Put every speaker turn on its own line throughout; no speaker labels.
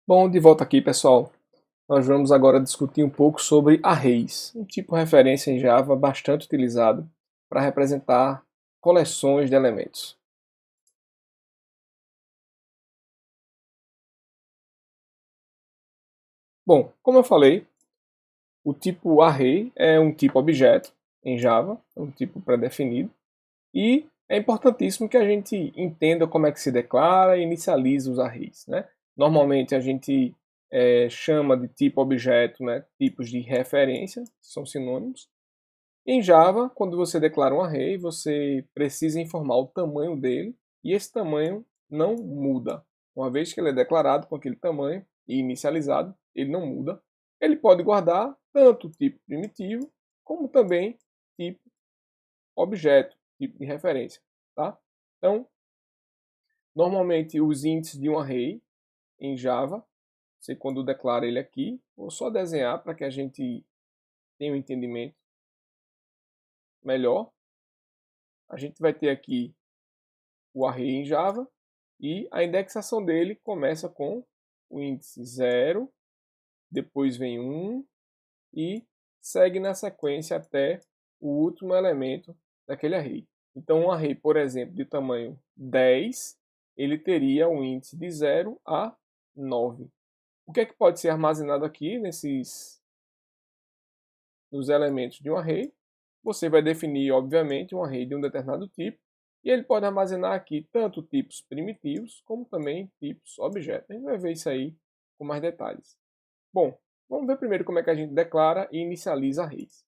Bom, de volta aqui, pessoal. Nós vamos agora discutir um pouco sobre arrays, um tipo de referência em Java bastante utilizado para representar coleções de elementos. Bom, como eu falei, o tipo array é um tipo objeto em Java, é um tipo pré-definido, e é importantíssimo que a gente entenda como é que se declara e inicializa os arrays, né? Normalmente a gente chama de tipo objeto, né, tipos de referência, são sinônimos. Em Java, quando você declara um array, você precisa informar o tamanho dele e esse tamanho não muda. Uma vez que ele é declarado com aquele tamanho e inicializado, ele não muda. Ele pode guardar tanto tipo primitivo como também tipo objeto, tipo de referência. Tá? Então, normalmente os índices de um array em Java, você quando declara ele aqui, vou só desenhar para que a gente tenha um entendimento melhor. A gente vai ter aqui o array em Java e a indexação dele começa com o índice 0, depois vem 1 e segue na sequência até o último elemento daquele array. Então, um array, por exemplo, de tamanho 10, ele teria um índice de 0 a 9. O que é que pode ser armazenado aqui nos elementos de um array? Você vai definir, obviamente, um array de um determinado tipo, e ele pode armazenar aqui tanto tipos primitivos, como também tipos objetos. A gente vai ver isso aí com mais detalhes. Bom, vamos ver primeiro como é que a gente declara e inicializa arrays.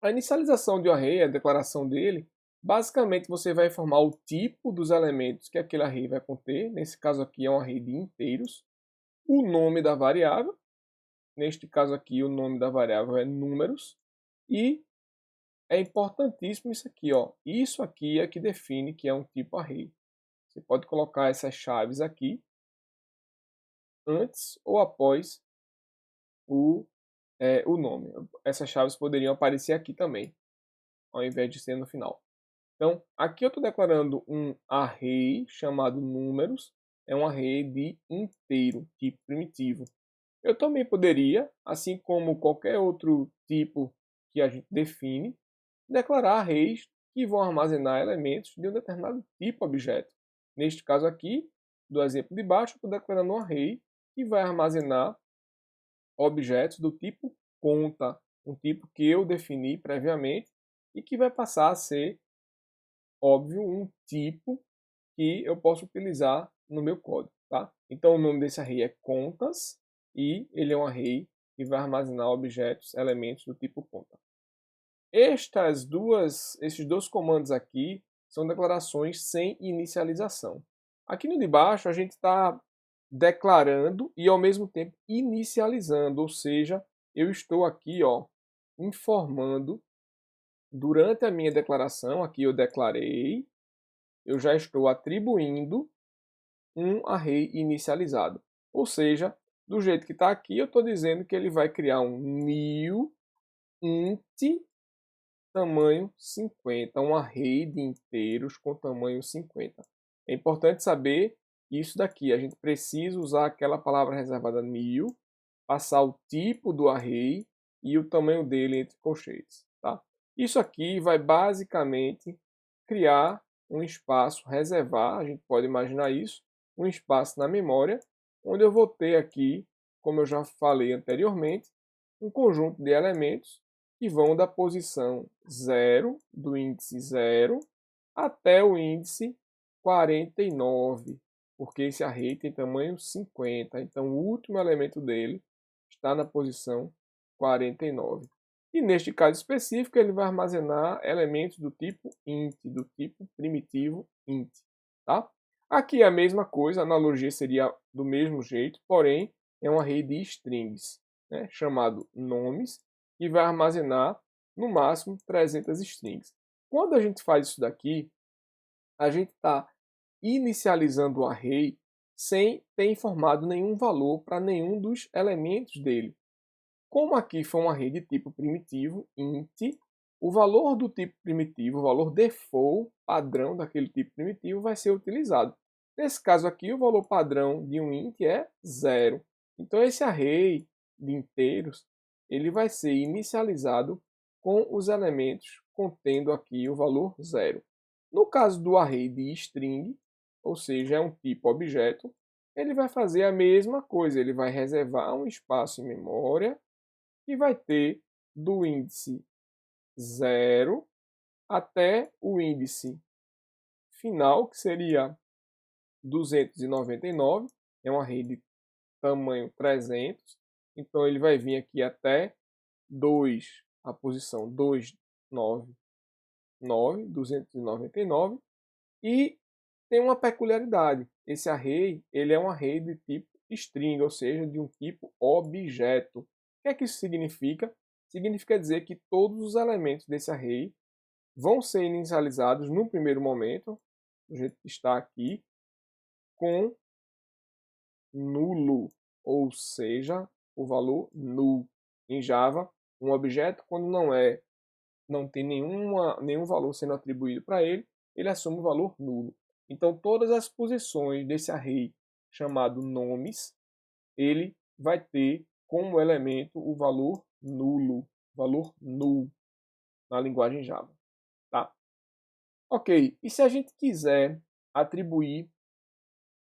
A inicialização de um array, a declaração dele, basicamente você vai informar o tipo dos elementos que aquele array vai conter. Nesse caso aqui é um array de inteiros. O nome da variável, neste caso aqui o nome da variável é números. E é importantíssimo isso aqui, ó. Isso aqui é que define que é um tipo array. Você pode colocar essas chaves aqui antes ou após o nome. Essas chaves poderiam aparecer aqui também, ao invés de ser no final. Então, aqui eu estou declarando um array chamado números. É um array de inteiro, tipo primitivo. Eu também poderia, assim como qualquer outro tipo que a gente define, declarar arrays que vão armazenar elementos de um determinado tipo objeto. Neste caso aqui, do exemplo de baixo, eu estou declarando um array que vai armazenar objetos do tipo conta, um tipo que eu defini previamente e que vai passar a ser, óbvio, um tipo que eu posso utilizar no meu código. Tá? Então o nome desse array é contas e ele é um array que vai armazenar objetos, elementos do tipo conta. Esses dois comandos aqui são declarações sem inicialização. Aqui no de baixo a gente está declarando e ao mesmo tempo inicializando, ou seja, eu estou aqui informando durante a minha declaração, aqui eu declarei, eu já estou atribuindo um array inicializado. Ou seja, do jeito que está aqui, eu estou dizendo que ele vai criar um new int tamanho 50, um array de inteiros com tamanho 50. É importante saber isso daqui, a gente precisa usar aquela palavra reservada new, passar o tipo do array e o tamanho dele entre colchetes. Tá? Isso aqui vai basicamente criar um espaço, reservar, a gente pode imaginar isso, um espaço na memória, onde eu vou ter aqui, como eu já falei anteriormente, um conjunto de elementos que vão da posição 0, do índice 0, até o índice 49, porque esse array tem tamanho 50, então o último elemento dele está na posição 49. E neste caso específico, ele vai armazenar elementos do tipo int, do tipo primitivo int. Tá? Aqui é a mesma coisa, a analogia seria do mesmo jeito, porém é um array de strings, né, chamado nomes, e vai armazenar no máximo 300 strings. Quando a gente faz isso daqui, a gente está inicializando o array sem ter informado nenhum valor para nenhum dos elementos dele. Como aqui foi um array de tipo primitivo, int, o valor do tipo primitivo, o valor default, padrão daquele tipo primitivo, vai ser utilizado. Nesse caso aqui, o valor padrão de um int é 0. Então, esse array de inteiros ele vai ser inicializado com os elementos contendo aqui o valor 0. No caso do array de string, ou seja, é um tipo objeto, ele vai fazer a mesma coisa, ele vai reservar um espaço em memória e vai ter do índice 0 até o índice final, que seria 299, é um array de tamanho 300, então ele vai vir aqui até 2, a posição 299, e tem uma peculiaridade, esse array ele é um array de tipo string, ou seja, de um tipo objeto. O que é que isso significa? Significa dizer que todos os elementos desse array vão ser inicializados no primeiro momento, do jeito que está aqui, com nulo, ou seja, o valor null. Em Java, um objeto, quando não tem nenhum valor sendo atribuído para ele, ele assume o valor nulo. Então, todas as posições desse array chamado nomes, ele vai ter como elemento o valor nulo, valor null, na linguagem Java. Tá? Ok, e se a gente quiser atribuir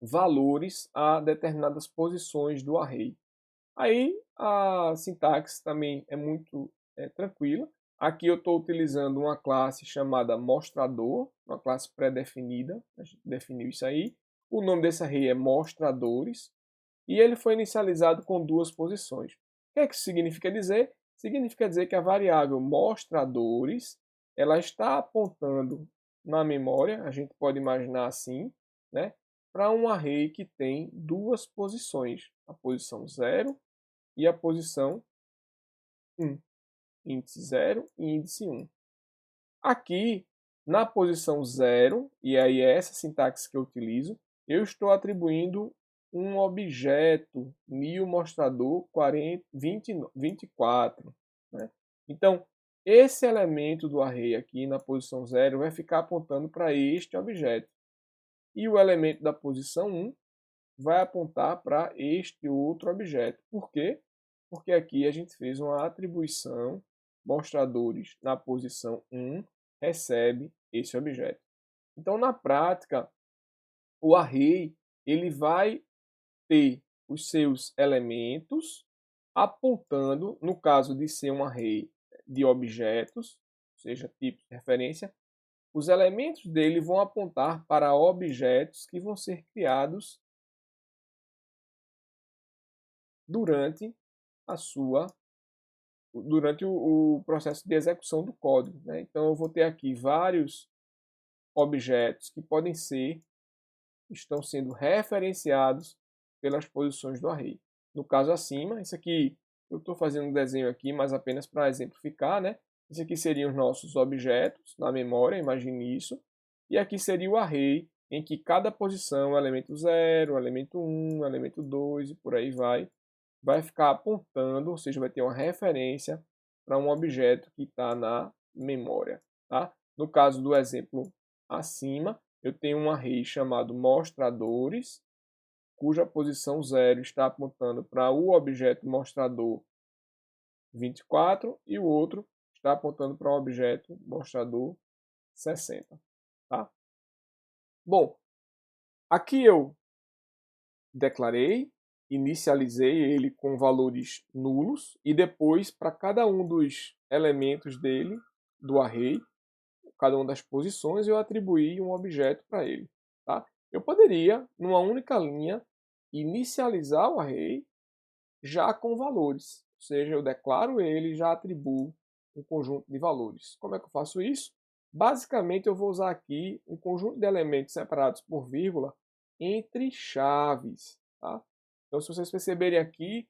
valores a determinadas posições do array? Aí a sintaxe também é muito tranquila. Aqui eu estou utilizando uma classe chamada mostrador, uma classe pré-definida, a gente definiu isso aí. O nome desse array é mostradores e ele foi inicializado com duas posições. O que é que isso significa dizer? Significa dizer que a variável mostradores ela está apontando na memória, a gente pode imaginar assim, né, para um array que tem duas posições, a posição 0 e a posição 1, índice 0 e índice 1. Aqui, na posição 0, e aí é essa sintaxe que eu utilizo, eu estou atribuindo um objeto new mostrador 24. Né? Então, esse elemento do array aqui na posição 0 vai ficar apontando para este objeto. E o elemento da posição 1 vai apontar para este outro objeto. Por quê? Porque aqui a gente fez uma atribuição, mostradores na posição 1 recebe esse objeto. Então, na prática, o array ele vai ter os seus elementos apontando, no caso de ser um array de objetos, ou seja, tipos de referência, os elementos dele vão apontar para objetos que vão ser criados durante o processo de execução do código. Né? Então, eu vou ter aqui vários objetos que estão sendo referenciados pelas posições do array. No caso acima, isso aqui, eu estou fazendo um desenho aqui, mas apenas para exemplificar, né? Isso aqui seriam os nossos objetos na memória, imagine isso. E aqui seria o array, em que cada posição, o elemento 0, o elemento 1, o elemento 2 e por aí vai ficar apontando, ou seja, vai ter uma referência para um objeto que está na memória. Tá? No caso do exemplo acima, eu tenho um array chamado mostradores, cuja posição 0 está apontando para o objeto mostrador 24 e o outro está apontando para o objeto mostrador 60. Tá? Bom, aqui eu declarei, inicializei ele com valores nulos e depois para cada um dos elementos dele, do array, cada uma das posições, eu atribuí um objeto para ele. Tá? Eu poderia, numa única linha, inicializar o array já com valores, ou seja, eu declaro ele e já atribuo um conjunto de valores. Como é que eu faço isso? Basicamente, eu vou usar aqui um conjunto de elementos separados por vírgula entre chaves. Tá? Então, se vocês perceberem aqui,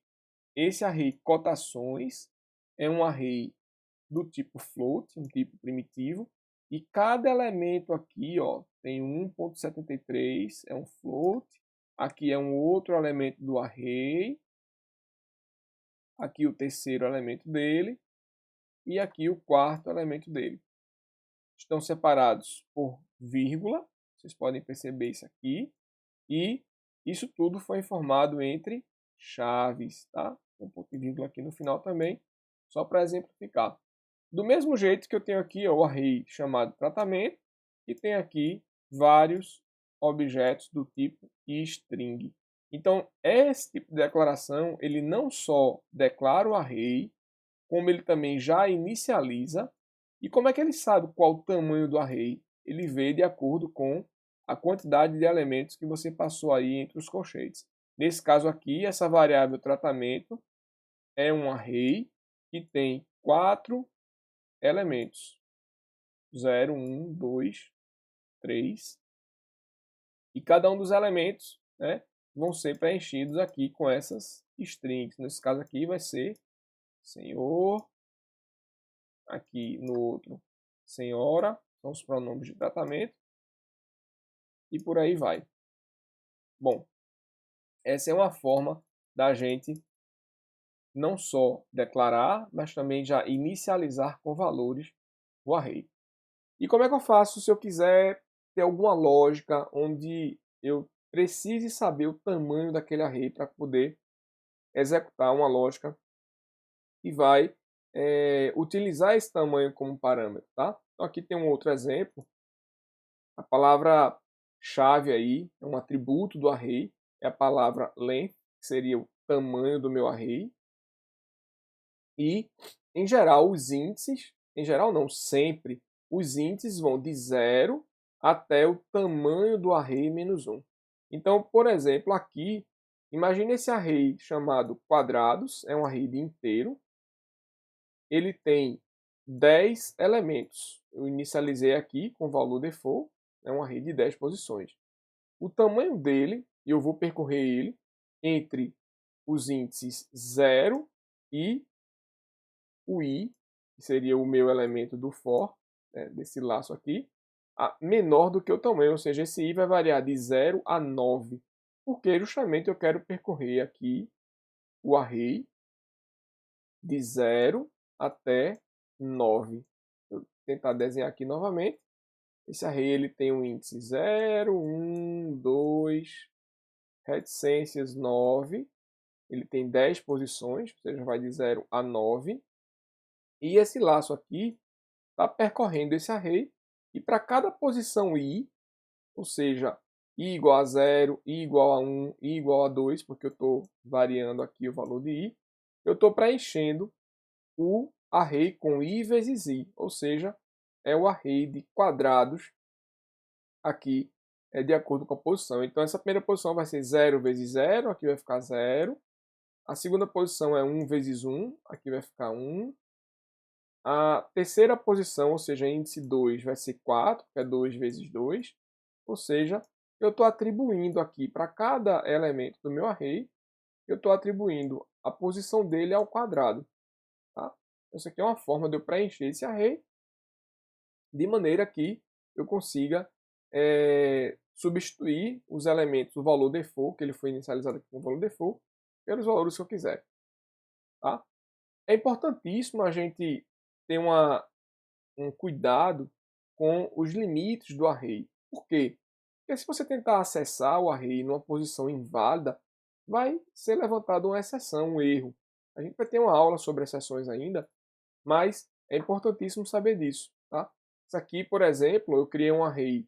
esse array cotações é um array do tipo float, um tipo primitivo, e cada elemento aqui ó, tem 1.73, é um float, aqui é um outro elemento do array, aqui o terceiro elemento dele, e aqui o quarto elemento dele. Estão separados por vírgula, vocês podem perceber isso aqui, E isso tudo foi informado entre chaves, tá? Um ponto e vírgula aqui no final também, só para exemplificar. Do mesmo jeito que eu tenho aqui o array chamado tratamento, e tem aqui vários objetos do tipo string. Então, esse tipo de declaração, ele não só declara o array, como ele também já inicializa. E como é que ele sabe qual o tamanho do array? Ele vê de acordo com a quantidade de elementos que você passou aí entre os colchetes. Nesse caso aqui, essa variável tratamento é um array que tem 4 elementos. 0, 1, 2, 3. E cada um dos elementos, né, vão ser preenchidos aqui com essas strings. Nesse caso aqui vai ser senhor, aqui no outro senhora, são os pronomes de tratamento, e por aí vai. Bom, essa é uma forma da gente não só declarar, mas também já inicializar com valores o array. E como é que eu faço se eu quiser ter alguma lógica onde eu precise saber o tamanho daquele array para poder executar uma lógica que vai utilizar esse tamanho como parâmetro, tá? Então aqui tem um outro exemplo. A palavra-chave aí, é um atributo do array, é a palavra length, que seria o tamanho do meu array. E, em geral, os índices, em geral não, sempre, os índices vão de 0 até o tamanho do array menos 1. Então, por exemplo, aqui, imagine esse array chamado quadrados, é um array de inteiro. Ele tem 10 elementos. Eu inicializei aqui com o valor default, é um array de 10 posições. O tamanho dele, eu vou percorrer ele entre os índices 0 e o i, que seria o meu elemento do for, né, desse laço aqui, menor do que o tamanho, ou seja, esse i vai variar de 0 a 9, porque justamente eu quero percorrer aqui o array de 0 até 9. Vou tentar desenhar aqui novamente. Esse array ele tem um índice 0, 1, 2, reticências 9. Ele tem 10 posições, ou seja, vai de 0 a 9. E esse laço aqui está percorrendo esse array. E para cada posição i, ou seja, i igual a 0, i igual a 1, i igual a 2, porque eu estou variando aqui o valor de i, eu estou preenchendo o array com i vezes i, ou seja, é o array de quadrados aqui de acordo com a posição. Então, essa primeira posição vai ser 0 vezes 0, aqui vai ficar 0. A segunda posição é 1 vezes 1, aqui vai ficar 1. A terceira posição, ou seja, índice 2, vai ser 4, que é 2 vezes 2. Ou seja, eu estou atribuindo aqui para cada elemento do meu array, eu estou atribuindo a posição dele ao quadrado. Tá? Essa aqui é uma forma de eu preencher esse array de maneira que eu consiga substituir os elementos, o valor default, que ele foi inicializado aqui com o valor default, pelos valores que eu quiser. Tá? É importantíssimo a gente ter um cuidado com os limites do array. Por quê? Porque se você tentar acessar o array numa posição inválida, vai ser levantada uma exceção, um erro. A gente vai ter uma aula sobre exceções ainda, mas é importantíssimo saber disso. Tá? Isso aqui, por exemplo, eu criei um array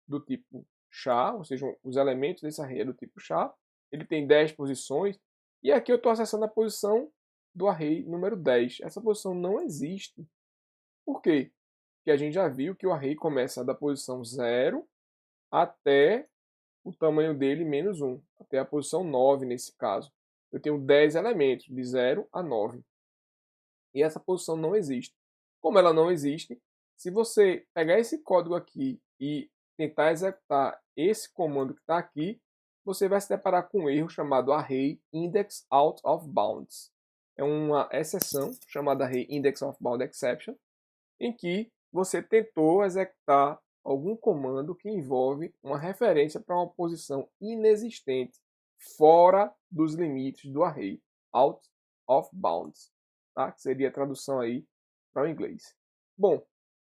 do tipo chá, ou seja, os elementos desse array é do tipo chá. Ele tem 10 posições, e aqui eu estou acessando a posição do array número 10. Essa posição não existe. Por quê? Porque a gente já viu que o array começa da posição 0 até o tamanho dele menos 1, até a posição 9 nesse caso. Eu tenho 10 elementos, de 0 a 9. E essa posição não existe. Como ela não existe, se você pegar esse código aqui e tentar executar esse comando que está aqui, você vai se deparar com um erro chamado array index out of bounds. É uma exceção chamada array index of bound exception, em que você tentou executar algum comando que envolve uma referência para uma posição inexistente, fora dos limites do array, out of bounds, tá? Que seria a tradução aí para o inglês. Bom,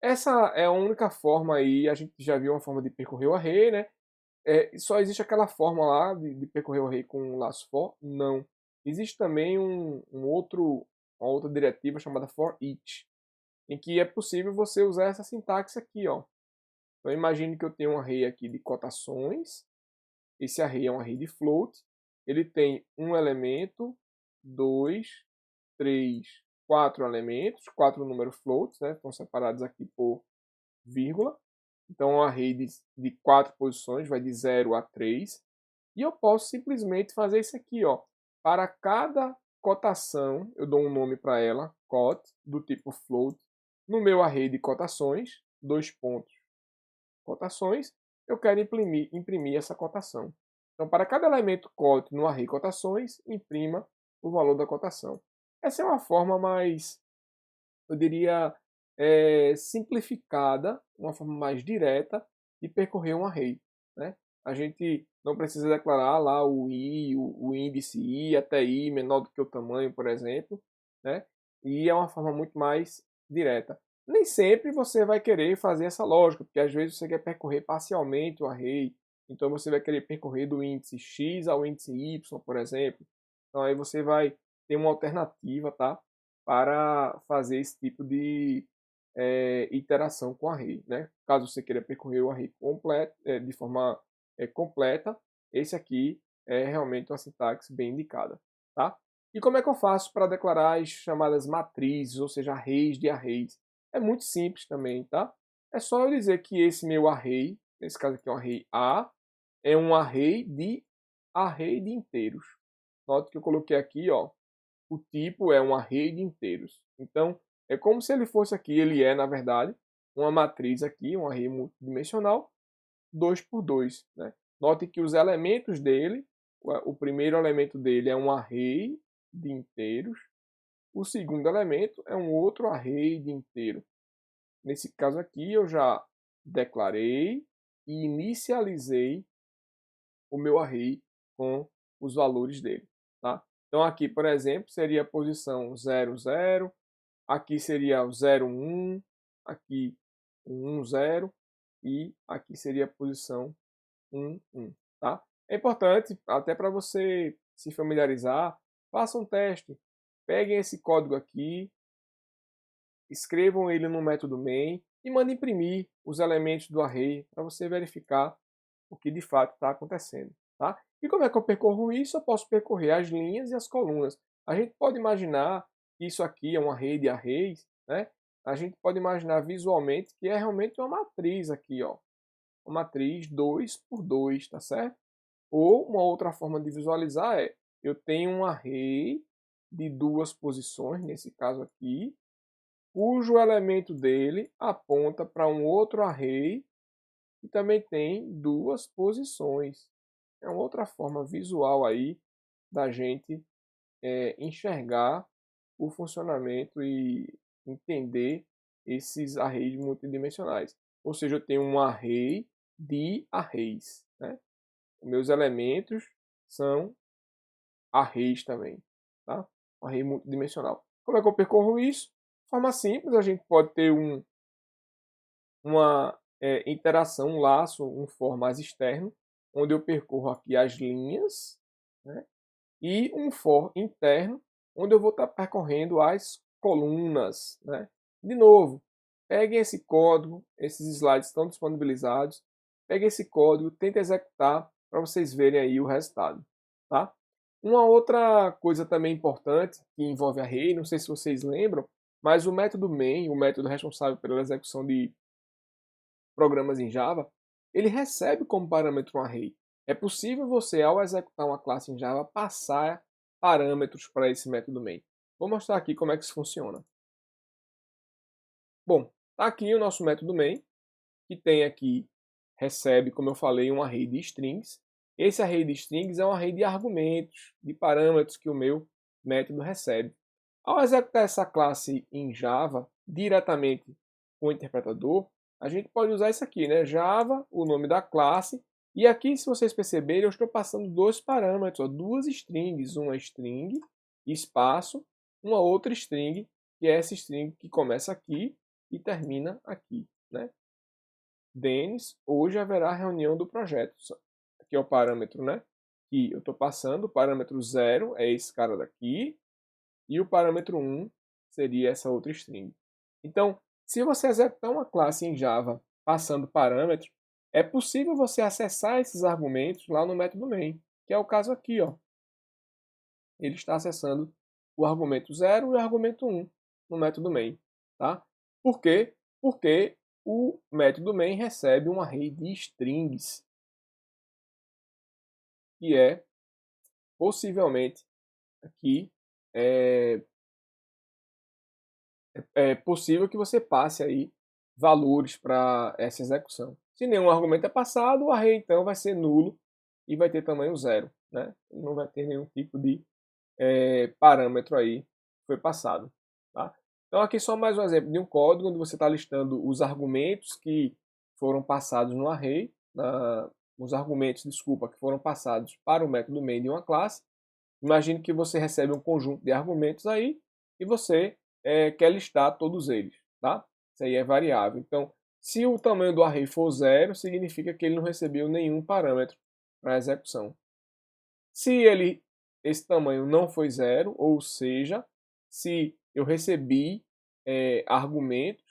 essa é a única forma aí, a gente já viu uma forma de percorrer o array, né? Só existe aquela forma lá de percorrer o array com um laço for? Não. Existe também uma outra diretiva chamada for each, em que é possível você usar essa sintaxe aqui, ó. Então imagine que eu tenho um array aqui de cotações. Esse array é um array de float. Ele tem um elemento, dois, três, quatro elementos, quatro números floats, né? Estão separados aqui por vírgula. Então, é um array de 4 posições, vai de 0 a 3. E eu posso simplesmente fazer isso aqui, ó. Para cada cotação, eu dou um nome para ela, cot, do tipo float. No meu array de cotações, dois pontos, cotações, eu quero imprimir essa cotação. Então, para cada elemento cot no array cotações, imprima o valor da cotação. Essa é uma forma mais, eu diria, simplificada, uma forma mais direta de percorrer um array, né? A gente não precisa declarar lá o índice i até i menor do que o tamanho, por exemplo, né? E é uma forma muito mais direta. Nem sempre você vai querer fazer essa lógica, porque às vezes você quer percorrer parcialmente o array, então você vai querer percorrer do índice x ao índice y, por exemplo. Então aí você vai ter uma alternativa, tá? Para fazer esse tipo de iteração com array, né? Caso você queira percorrer o array completo, de forma completa, esse aqui é realmente uma sintaxe bem indicada, tá? E como é que eu faço para declarar as chamadas matrizes, ou seja, arrays de arrays? É muito simples também, tá? É só eu dizer que esse meu array, nesse caso aqui é um array A, é um array de inteiros. Note que eu coloquei aqui, ó, o tipo é um array de inteiros. Então, é como se ele fosse aqui, ele é, na verdade, uma matriz aqui, um array multidimensional, 2 por 2. Né? Note que os elementos dele, o primeiro elemento dele é um array de inteiros, o segundo elemento é um outro array de inteiro. Nesse caso aqui, eu já declarei e inicializei o meu array com os valores dele. Tá? Então aqui, por exemplo, seria a posição 0, 0, aqui seria o 0, 1, aqui 1, 0 e aqui seria a posição 1, 1. Tá? É importante, até para você se familiarizar, faça um teste, peguem esse código aqui, escrevam ele no método main e mandem imprimir os elementos do array para você verificar o que de fato está acontecendo. Tá? E como é que eu percorro isso? Eu posso percorrer as linhas e as colunas. A gente pode imaginar que isso aqui é uma array de arrays, né? A gente pode imaginar visualmente que é realmente uma matriz aqui, ó. Uma matriz 2 por 2, tá certo? Ou uma outra forma de visualizar é, eu tenho um array de duas posições, nesse caso aqui, cujo elemento dele aponta para um outro array que também tem duas posições. É uma outra forma visual aí da gente enxergar o funcionamento e entender esses arrays multidimensionais. Ou seja, eu tenho um array de arrays. Né? Meus elementos são arrays também. Tá? Um array multidimensional. Como é que eu percorro isso? De forma simples, a gente pode ter uma interação, um laço, um for mais externo, onde eu percorro aqui as linhas, né? E um for interno, onde eu vou estar percorrendo as colunas. Né? De novo, peguem esse código, esses slides estão disponibilizados, peguem esse código, tentem executar para vocês verem aí o resultado. Tá? Uma outra coisa também importante que envolve array, não sei se vocês lembram, mas o método main, o método responsável pela execução de programas em Java, ele recebe como parâmetro um array. É possível você, ao executar uma classe em Java, passar parâmetros para esse método main. Vou mostrar aqui como é que isso funciona. Bom, está aqui o nosso método main, que tem aqui, recebe, como eu falei, um array de strings. Esse array de strings é um array de argumentos, de parâmetros que o meu método recebe. Ao executar essa classe em Java, diretamente com o interpretador, a gente pode usar isso aqui, né? Java, o nome da classe, e aqui, se vocês perceberem, eu estou passando dois parâmetros, ó, duas strings, uma string, espaço, uma outra string, que é essa string que começa aqui e termina aqui, né? Denis, hoje haverá reunião do projeto. aqui é o parâmetro, né, que eu estou passando. O parâmetro 0 é esse cara daqui, e o parâmetro 1 seria essa outra string. Então, se você executar uma classe em Java passando parâmetro, é possível você acessar esses argumentos lá no método main, que é o caso aqui, ó. Ele está acessando o argumento 0 e o argumento 1 no método main, tá? Por quê? Porque o método main recebe um array de strings, que é possivelmente aqui é possível que você passe aí valores para essa execução. Se nenhum argumento é passado, o array então vai ser nulo e vai ter tamanho 0, né? Ele não vai ter nenhum tipo de parâmetro aí que foi passado, tá? Então aqui só mais um exemplo de um código onde você está listando os argumentos que foram passados no array, os argumentos, desculpa, que foram passados para o método main de uma classe. Imagine que você recebe um conjunto de argumentos aí e você quer listar todos eles, tá? Isso aí é variável. Então, se o tamanho do array for 0, significa que ele não recebeu nenhum parâmetro para a execução. Se esse tamanho não foi 0, ou seja, se eu recebi argumentos,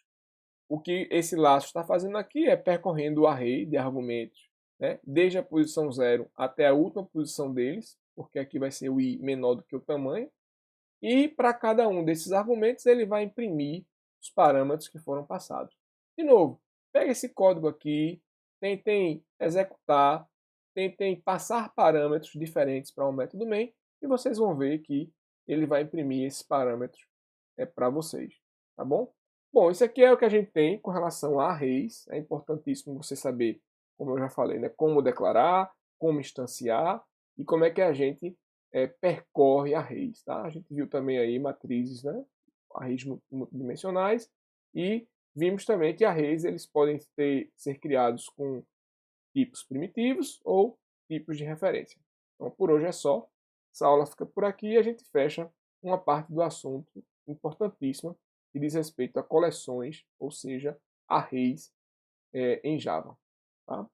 o que esse laço está fazendo aqui é percorrendo o array de argumentos, né, desde a posição 0 até a última posição deles, porque aqui vai ser o i menor do que o tamanho, e para cada um desses argumentos ele vai imprimir os parâmetros que foram passados. De novo, pega esse código aqui, tentem executar, tentem passar parâmetros diferentes para o método main e vocês vão ver que ele vai imprimir esses parâmetros para vocês, tá bom? Bom, isso aqui é o que a gente tem com relação a arrays. É importantíssimo você saber, como eu já falei, né, como declarar, como instanciar e como é que a gente percorre arrays, tá? A gente viu também aí matrizes, né, arrays multidimensionais, e vimos também que arrays eles podem ser criados com tipos primitivos ou tipos de referência. Então, por hoje é só. Essa aula fica por aqui e a gente fecha uma parte do assunto importantíssima que diz respeito a coleções, ou seja, arrays em Java. Tá?